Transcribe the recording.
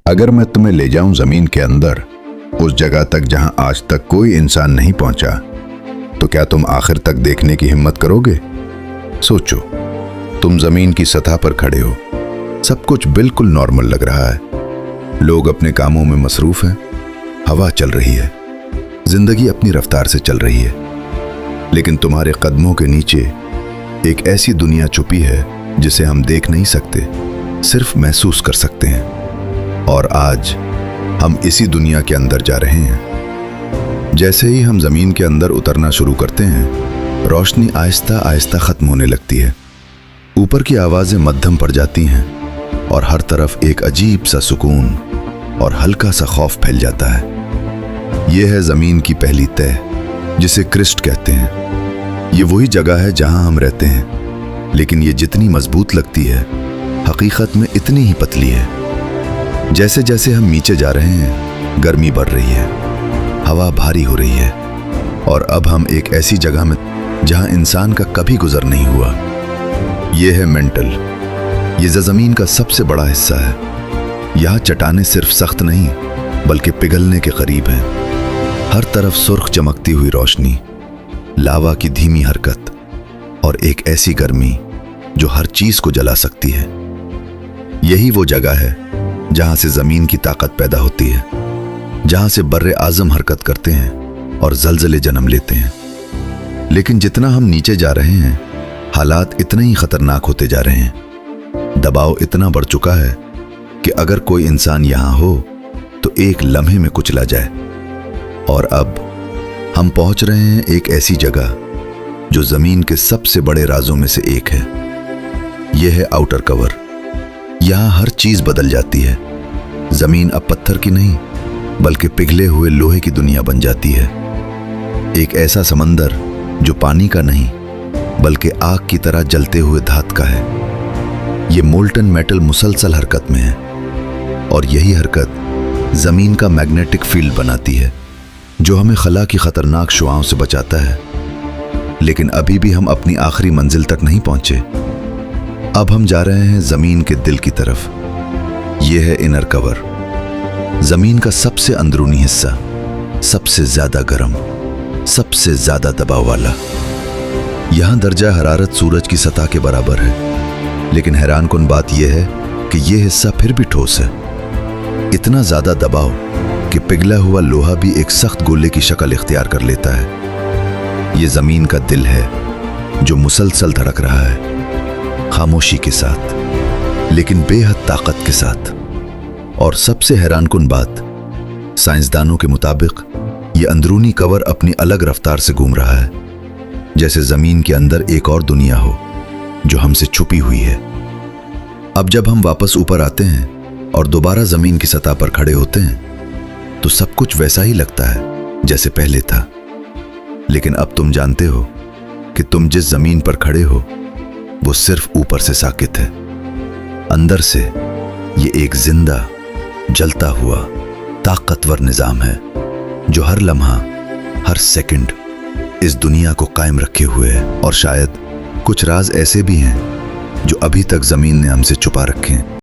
अगर मैं तुम्हें ले जाऊं जमीन के अंदर, उस जगह तक जहां आज तक कोई इंसान नहीं पहुंचा, तो क्या तुम आखिर तक देखने की हिम्मत करोगे? सोचो, तुम जमीन की सतह पर खड़े हो, सब कुछ बिल्कुल नॉर्मल लग रहा है, लोग अपने कामों में मसरूफ हैं, हवा चल रही है, जिंदगी अपनी रफ्तार से चल रही है, लेकिन तुम्हारे कदमों के नीचे एक ऐसी दुनिया छुपी है जिसे हम देख नहीं सकते, सिर्फ महसूस कर सकते हैं। और आज हम इसी दुनिया के अंदर जा रहे हैं। जैसे ही हम जमीन के अंदर उतरना शुरू करते हैं, रोशनी आहिस्ता आहिस्ता खत्म होने लगती है, ऊपर की आवाजें मध्यम पड़ जाती हैं और हर तरफ एक अजीब सा सुकून और हल्का सा खौफ फैल जाता है। यह है जमीन की पहली तह, जिसे क्रिस्ट कहते हैं। ये वही जगह है जहां हम रहते हैं, लेकिन ये जितनी मजबूत लगती है, हकीकत में इतनी ही पतली है। जैसे जैसे हम नीचे जा रहे हैं, गर्मी बढ़ रही है, हवा भारी हो रही है, और अब हम एक ऐसी जगह में जहां इंसान का कभी गुजर नहीं हुआ। यह है मेंटल। ये ज़मीन का सबसे बड़ा हिस्सा है। यहाँ चट्टानें सिर्फ सख्त नहीं, बल्कि पिघलने के करीब हैं। हर तरफ सुर्ख चमकती हुई रोशनी, लावा की धीमी हरकत और एक ऐसी गर्मी जो हर चीज को जला सकती है। यही वो जगह है जहां से जमीन की ताकत पैदा होती है, जहां से बर्रे आजम हरकत करते हैं और जलजले जन्म लेते हैं। लेकिन जितना हम नीचे जा रहे हैं, हालात इतने ही खतरनाक होते जा रहे हैं। दबाव इतना बढ़ चुका है कि अगर कोई इंसान यहां हो तो एक लम्हे में कुचला जाए। और अब हम पहुंच रहे हैं एक ऐसी जगह जो जमीन के सबसे बड़े राजों में से एक है। यह है आउटर कवर। यहां हर चीज बदल जाती है। जमीन अब पत्थर की नहीं, बल्कि पिघले हुए लोहे की दुनिया बन जाती है। एक ऐसा समंदर जो पानी का नहीं, बल्कि आग की तरह जलते हुए धात का है। यह मोल्टन मेटल मुसलसल हरकत में है, और यही हरकत जमीन का मैग्नेटिक फील्ड बनाती है, जो हमें खला की खतरनाक शुआओं से बचाता है। लेकिन अभी भी हम अपनी आखिरी मंजिल तक नहीं पहुंचे। अब हम जा रहे हैं जमीन के दिल की तरफ। यह है इनर कवर, जमीन का सबसे अंदरूनी हिस्सा, सबसे ज्यादा गर्म, सबसे ज्यादा दबाव वाला। यहां दर्जा हरारत सूरज की सतह के बराबर है, लेकिन हैरानकुन बात यह है कि यह हिस्सा फिर भी ठोस है। इतना ज्यादा दबाव कि पिघला हुआ लोहा भी एक सख्त गोले की शक्ल इख्तियार कर लेता है। यह जमीन का दिल है, जो मुसलसल धड़क रहा है, खामोशी के साथ, लेकिन बेहद ताकत के साथ। और सबसे हैरानकुन बात, साइंसदानों के मुताबिक यह अंदरूनी कवर अपनी अलग रफ्तार से घूम रहा है, जैसे जमीन के अंदर एक और दुनिया हो जो हमसे छुपी हुई है। अब जब हम वापस ऊपर आते हैं और दोबारा जमीन की सतह पर खड़े होते हैं, तो सब कुछ वैसा ही लगता है जैसे पहले था। लेकिन अब तुम जानते हो कि तुम जिस जमीन पर खड़े हो, वो सिर्फ ऊपर से साकित है। अंदर से ये एक जिंदा, जलता हुआ, ताकतवर निजाम है, जो हर लम्हा, हर सेकंड इस दुनिया को कायम रखे हुए है। और शायद कुछ राज ऐसे भी हैं जो अभी तक जमीन ने हमसे छुपा रखे हैं।